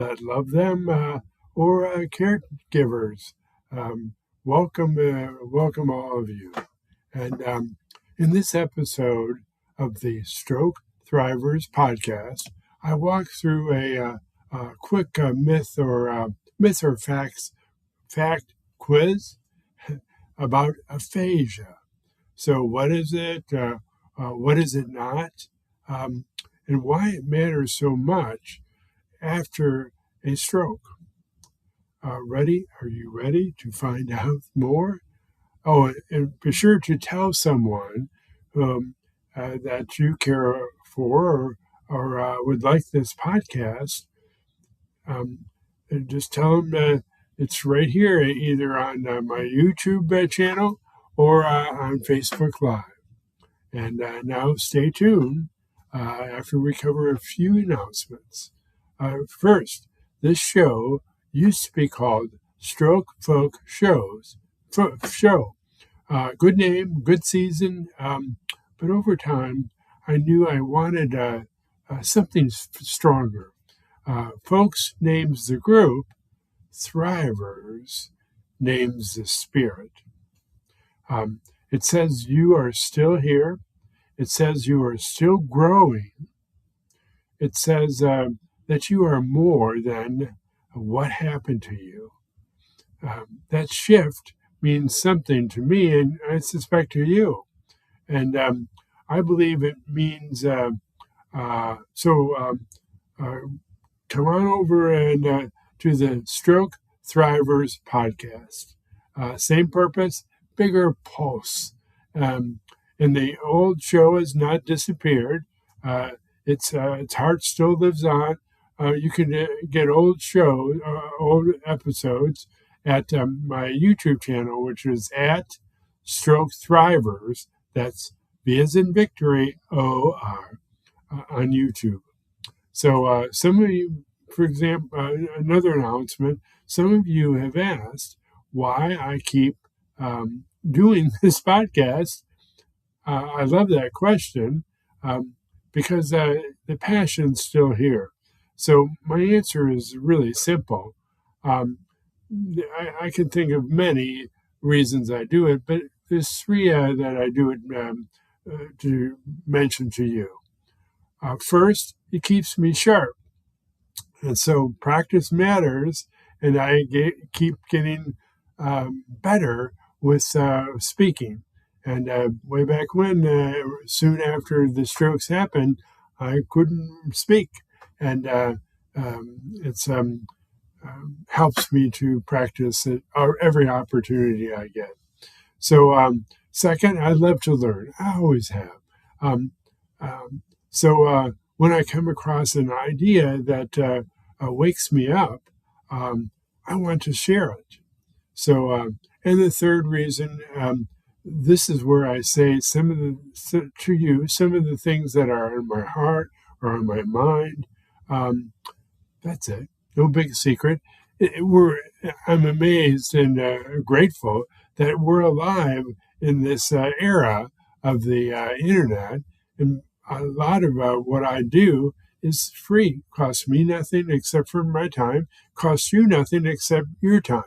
that love them or caregivers. Um, welcome all of you. And in this episode of the Stroke Thrivors podcast, I walk through a quick myth or fact quiz about aphasia. So, what is it? What is it not? Um, and why it matters so much after a stroke. Ready? Are you ready to find out more? Oh, and be sure to tell someone that you care for or would like this podcast. And just tell them it's right here, either on my YouTube channel or on Facebook Live. And now stay tuned after we cover a few announcements. First, this show used to be called Stroke Folk Show. Good name, good season, but over time, I knew I wanted something stronger. Folks names the group, Thrivors names the spirit. It says you are still here. It says you are still growing. It says that you are more than what happened to you. That shift means something to me, and I suspect to you. And I believe it means come on over and to the Stroke Thrivers podcast. Same purpose, bigger pulse. And the old show has not disappeared. Its heart still lives on. You can get old episodes at my YouTube channel, which is at Stroke Thrivers. That's V as in Victory, O-R, on YouTube. So some of you, for example, another announcement, some of you have asked why I keep doing this podcast. I love that question because the passion's still here. So my answer is really simple. I can think of many reasons I do it, but there's three that I do it to mention to you. First, it keeps me sharp. And so practice matters, and I keep getting better with speaking. And way back when, soon after the strokes happened, I couldn't speak. And it's helps me to practice it every opportunity I get. So second, I love to learn. I always have. Um, when I come across an idea that wakes me up, I want to share it. So, and the third reason, this is where I say some of the things that are in my heart or on my mind. That's it. No big secret. I'm amazed and grateful that we're alive in this era of the internet, and a lot of what I do is free. Costs me nothing except for my time. Costs you nothing except your time,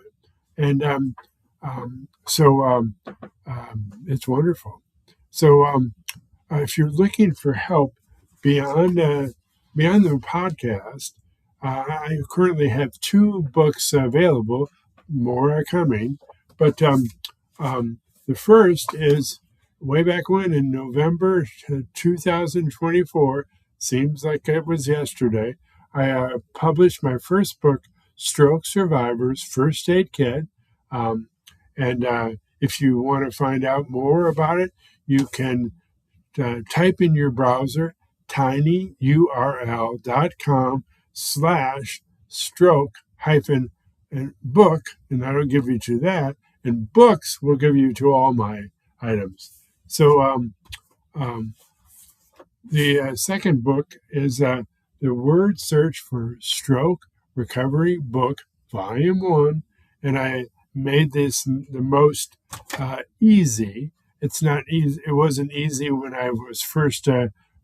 and it's wonderful. So if you're looking for help beyond the podcast, I currently have 2 books available. More are coming, but the first is way back when in November 2024. Seems like it was yesterday. I published my first book, Stroke Survivors First Aid Kit. And if you want to find out more about it, you can type in your browser tinyurl.com/stroke hyphen book, and that'll give you to that. And books will give you to all my items. So the second book is the Word Search for Stroke Recovery Book, Volume 1, and I made this the most easy. It's not easy. It wasn't easy when I was first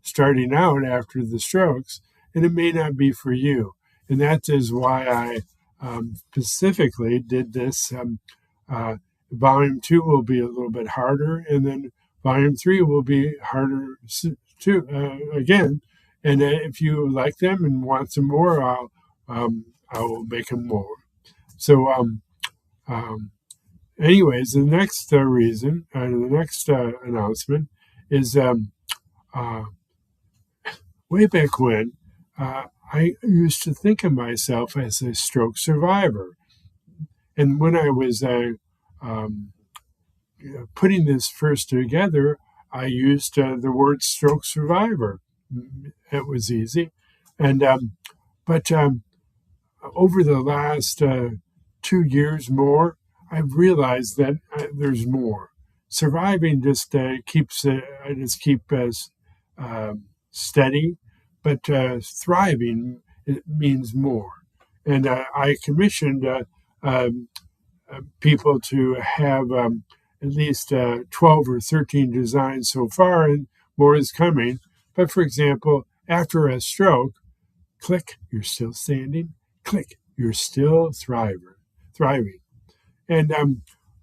starting out after the strokes, and it may not be for you. and that is why I specifically did this. Volume 2 will be a little bit harder, and then Volume 3 will be harder too, again. And if you like them and want some more, I will make them more. So, anyways, the next reason, the next announcement is way back when I used to think of myself as a stroke survivor. And when I was putting this first together, I used the word stroke survivor. It was easy. And but over the last 2 years more, I've realized that there's more. Surviving just keeps us steady, but thriving, it means more. And I commissioned people to have at least 12 or 13 designs so far, and more is coming. But for example, after a stroke, click, you're still standing. Click, you're still thriving. And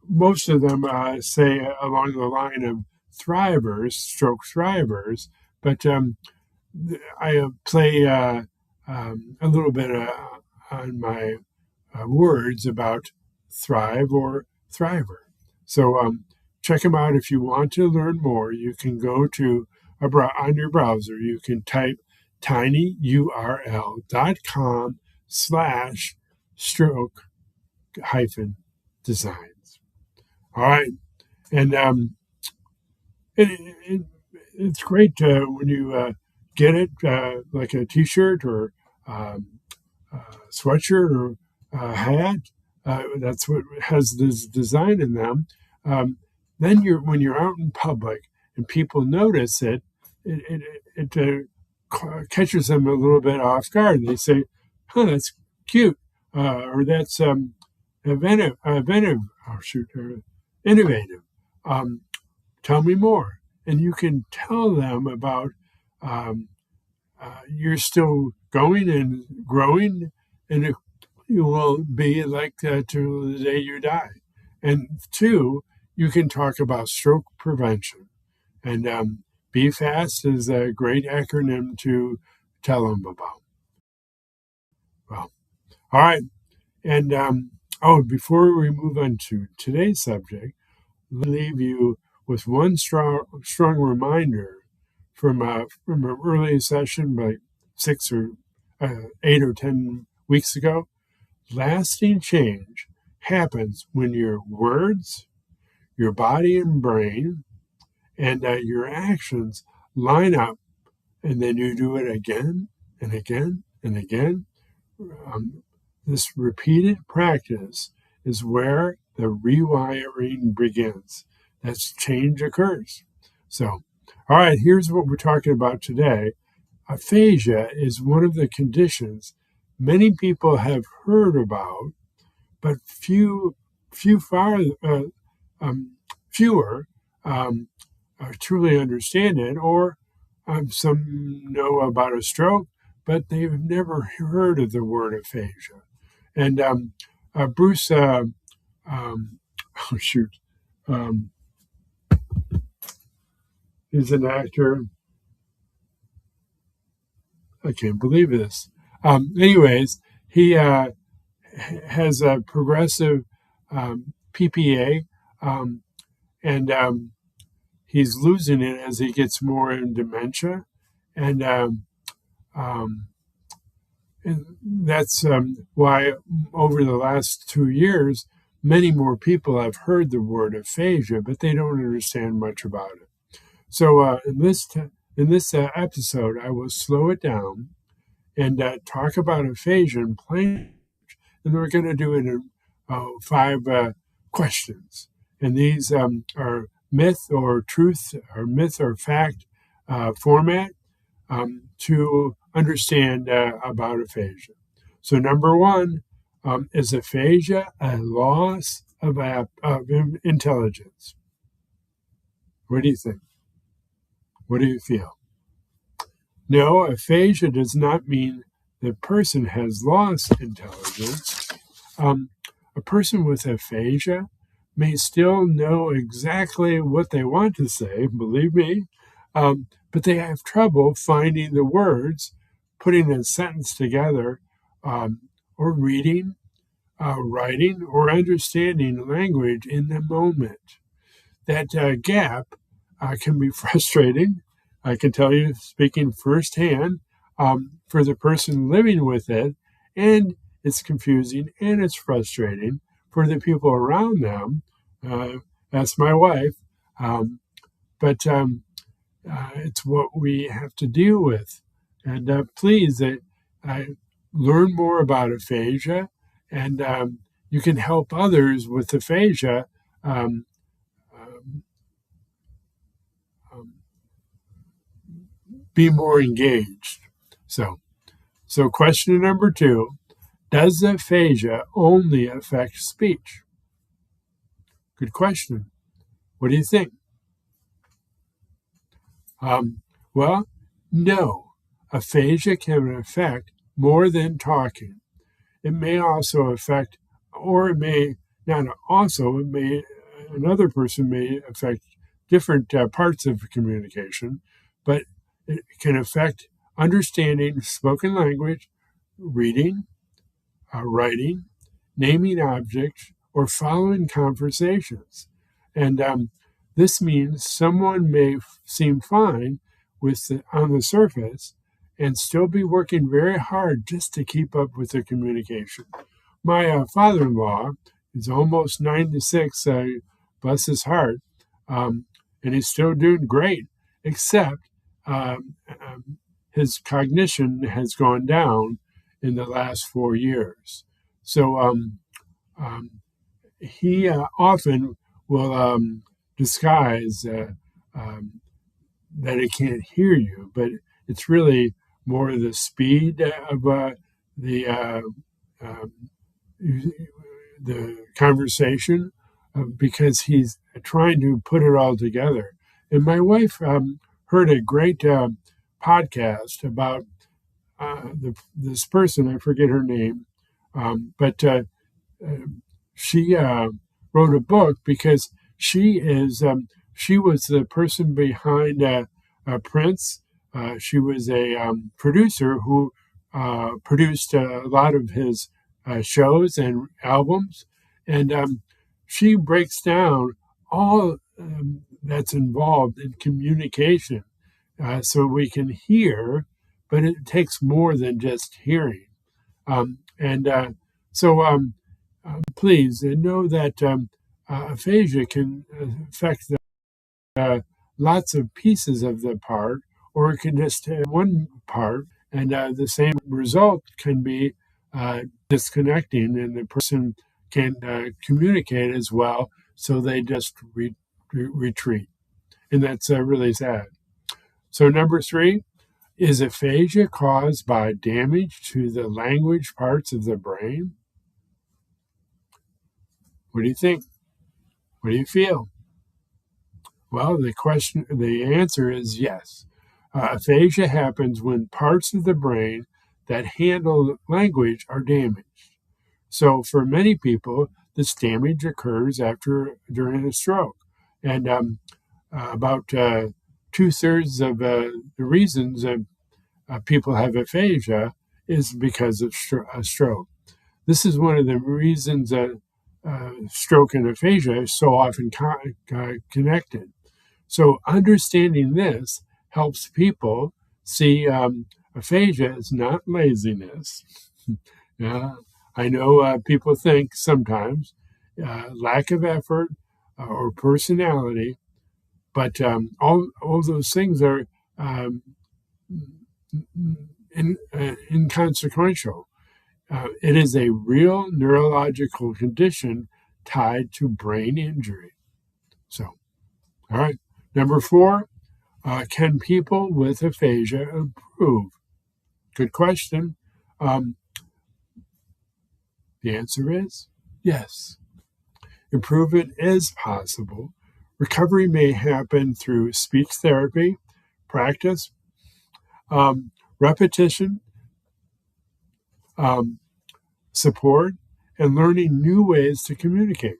most of them say along the line of Thrivors, stroke thrivers, but I play a little bit on my words about thrive or thriver. So check them out if you want to learn more. You can go to on your browser. You can type tinyurl.com/stroke-designs. All right, and it's great when you get it like a T-shirt or sweatshirt or hat. That's what has this design in them. Then when you're out in public and people notice it, it catches them a little bit off guard. They say, "Huh, that's cute," or "That's innovative." Tell me more, and you can tell them about you're still going and growing, and you will be like that till the day you die. And 2, you can talk about stroke prevention. And BFAST is a great acronym to tell them about. Well, all right. And before we move on to today's subject, let me leave you with one strong reminder from an early session, like 6 or 8 or 10 weeks ago. Lasting change happens when your words, your body and brain, and your actions line up, and then you do it again and again and again. This repeated practice is where the rewiring begins. That's change occurs. So, all right, here's what we're talking about today. Aphasia is one of the conditions many people have heard about, but fewer truly understand it, or some know about a stroke, but they've never heard of the word aphasia. And Bruce, he's an actor. I can't believe this. Anyways, he has a progressive PPA, and he's losing it as he gets more in dementia, and that's why over the last 2 years, many more people have heard the word aphasia, but they don't understand much about it. So in this episode, I will slow it down and talk about aphasia in plain, and we're going to do it in 5 questions. And these are myth or truth, or myth or fact format to understand about aphasia. So number 1, is aphasia a loss of intelligence? What do you think? What do you feel? No, aphasia does not mean the person has lost intelligence. A person with aphasia may still know exactly what they want to say, believe me, but they have trouble finding the words, putting a sentence together, or reading, writing, or understanding language in the moment. That gap can be frustrating. I can tell you, speaking firsthand, for the person living with it, and it's confusing and it's frustrating for the people around them. That's my wife, but it's what we have to deal with. And please, learn more about aphasia, and you can help others with aphasia. Um, be more engaged. So question number 2, does aphasia only affect speech? Good question. What do you think? Well, no. Aphasia can affect more than talking. It may also affect, or it may not also, it may, another person may affect different parts of communication, but it can affect understanding spoken language, reading, writing, naming objects, or following conversations. And this means someone may seem fine on the surface and still be working very hard just to keep up with their communication. My father-in-law is almost 96, bless his heart, and he's still doing great, except his cognition has gone down in the last 4 years. So he often will disguise that it can't hear you, but it's really more the speed of the conversation, because he's trying to put it all together. And my wife heard a great podcast about this person. I forget her name, but she wrote a book because she was the person behind Prince. She was a producer who produced a lot of his shows and albums, and she breaks down all that's involved in communication, so we can hear, but it takes more than just hearing. So please know that aphasia can affect lots of pieces of the part, or it can just have one part, and the same result can be disconnecting, and the person can communicate as well, so they just retreat. And that's really sad. So number 3, is aphasia caused by damage to the language parts of the brain? What do you think? What do you feel? Well, the answer is yes. Aphasia happens when parts of the brain that handle language are damaged. So for many people, this damage occurs during a stroke. And about 2/3 of the reasons people have aphasia is because of a stroke. This is one of the reasons stroke and aphasia are so often connected. So understanding this helps people see aphasia is not laziness. I know people think sometimes lack of effort or personality, but all those things are inconsequential. It is a real neurological condition tied to brain injury. So, all right. Number 4, can people with aphasia improve? Good question. The answer is yes. Improvement is possible. Recovery may happen through speech therapy, practice, repetition, support, and learning new ways to communicate.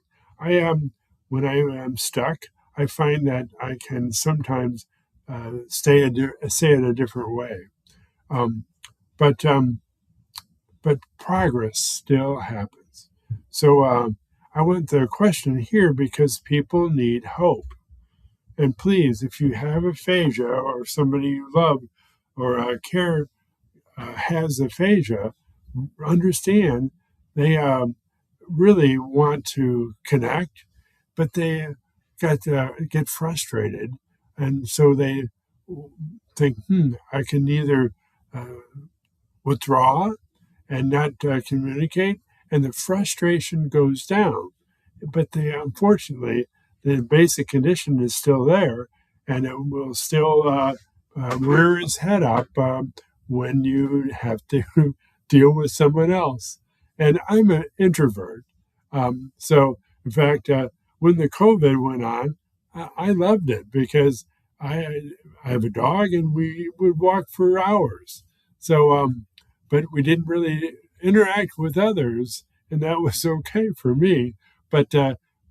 When I am stuck, I find that I can sometimes say it a different way. Um, but but progress still happens. So I want the question here because people need hope. And please, if you have aphasia or somebody you love or care has aphasia, understand they really want to connect, but they get frustrated, and so they think, I can either uh, withdraw and not communicate, and the frustration goes down. But unfortunately, the basic condition is still there, and it will still rear its head up when you have to deal with someone else. And I'm an introvert. So, in fact, when the COVID went on, I loved it because I, I have a dog and we would walk for hours. So, but we didn't really interact with others, and that was okay for me. But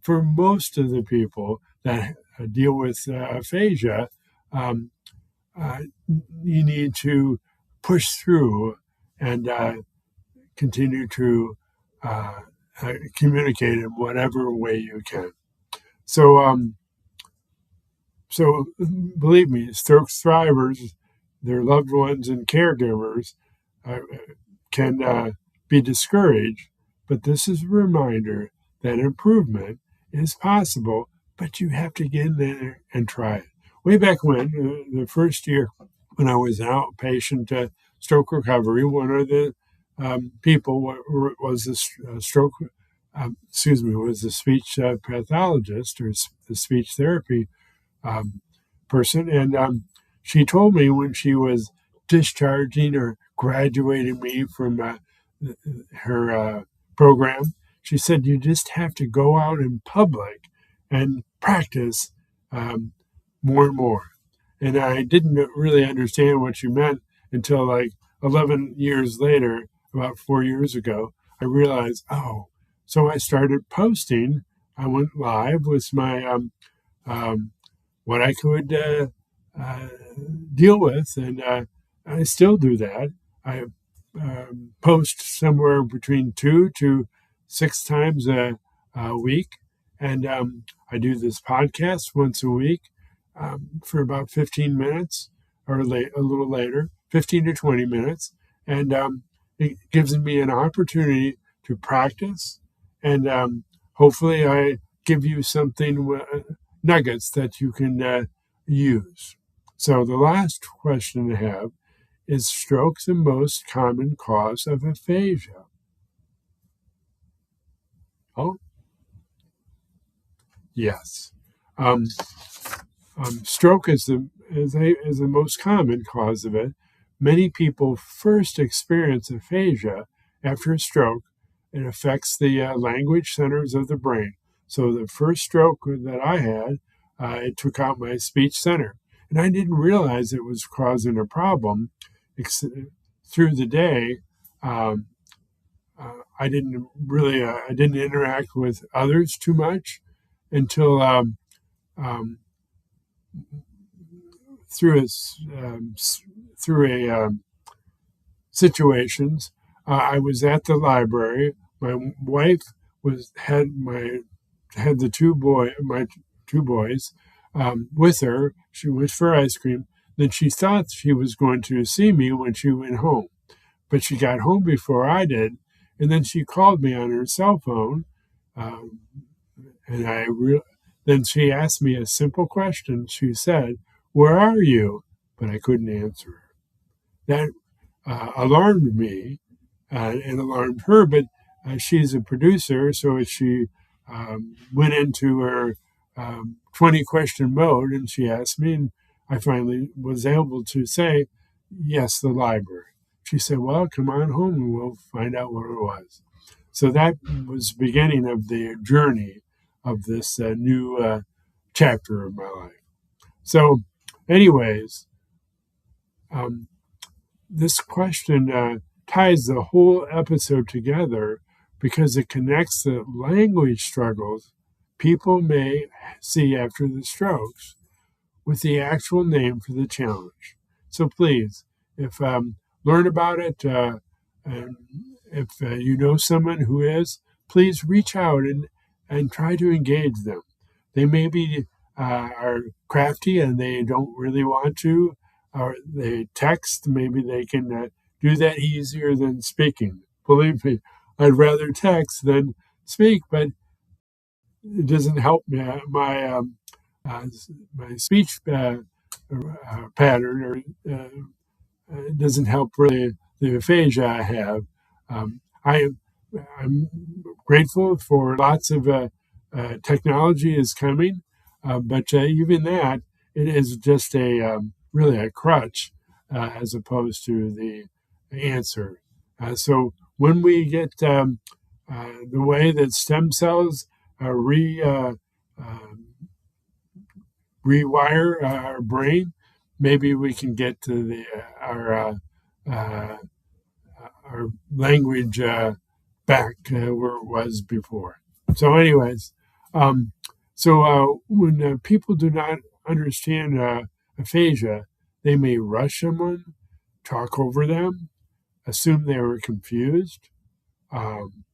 for most of the people that deal with aphasia, um, uh, you need to push through and continue to uh, communicate in whatever way you can. So, so believe me, stroke thrivers, their loved ones and caregivers uh, can be discouraged, but this is a reminder that improvement is possible, but you have to get in there and try it. Way back when, the first year when I was an outpatient stroke recovery, one of the people was a stroke, was a speech pathologist or the speech therapy um, person. And she told me when she was discharging or graduating me from her program, she said, you just have to go out in public and practice um, more and more. And I didn't really understand what she meant until like 11 years later, about 4 years ago, I realized, oh, so I started posting. I went live with my um, what I could uh, deal with, and I still do that. I post somewhere between 2 to 6 times a week, and I do this podcast once a week for about 15 minutes or a little later, 15 to 20 minutes, and it gives me an opportunity to practice, and hopefully I give you something nuggets that you can use. So the last question I have is stroke the most common cause of aphasia? Oh, yes. Um, Stroke is the most common cause of it. Many people first experience aphasia after a stroke. It affects the language centers of the brain. So the first stroke that I had, it took out my speech center, and I didn't realize it was causing a problem. Through the day, um, I didn't interact with others too much until um, through through a situations. I was at the library. My wife had the my two boys with her. She went for ice cream. Then she thought she was going to see me when she went home, but she got home before I did, and then she called me on her cell phone, um, and then she asked me a simple question. She said, "Where are you?" But I couldn't answer her. That alarmed me and alarmed her, but she's a producer, so she went into her 20 question mode and she asked me, and I finally was able to say, yes, the library. She said, well, come on home and we'll find out what it was. So that was the beginning of the journey of this new chapter of my life. So, anyways, um, this question ties the whole episode together because it connects the language struggles people may see after the strokes with the actual name for the challenge. So please, if learn about it, and if you know someone who is, please reach out and try to engage them. They maybe are crafty and they don't really want to, or they text. Maybe they can do that easier than speaking. Believe me, I'd rather text than speak, but it doesn't help me, uh, my speech pattern, or it doesn't help really the aphasia I have. I'm grateful for lots of technology is coming, but even that, it is just really a crutch as opposed to the answer. So when we get the way that stem cells rewire our brain, maybe we can get to uh, our language back where it was before. So, anyways, when people do not understand aphasia, they may rush someone, talk over them, assume they were confused, um,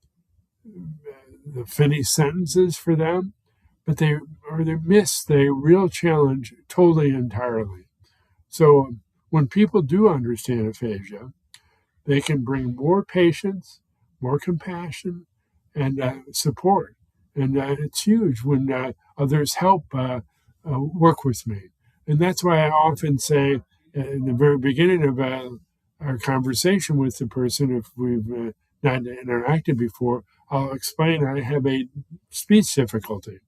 finish sentences for them, but they miss the real challenge totally entirely. So when people do understand aphasia, they can bring more patience, more compassion, and support. And it's huge when others help work with me. And that's why I often say in the very beginning of our conversation with the person, if we've not interacted before, I'll explain I have a speech difficulty.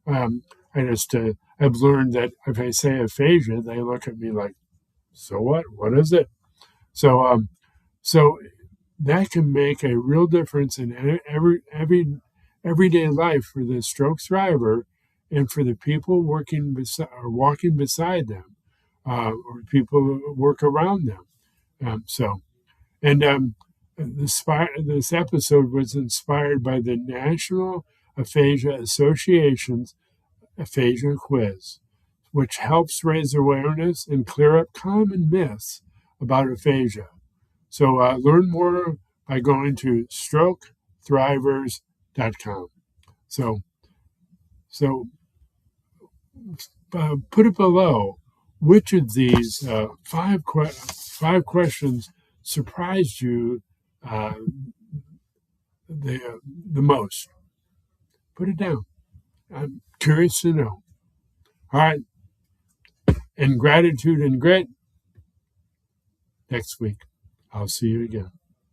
I've learned that if I say aphasia, they look at me like, so what? What is it? So that can make a real difference in everyday life for the stroke thriver and for the people working or walking beside them, or people who work around them. So, and this episode was inspired by the National Aphasia Association's aphasia quiz, which helps raise awareness and clear up common myths about aphasia. So learn more by going to strokethrivors.com. So put it below. Which of these five questions surprised you the most? Put it down. I'm curious to know. All right. And gratitude and grit. Next week, I'll see you again.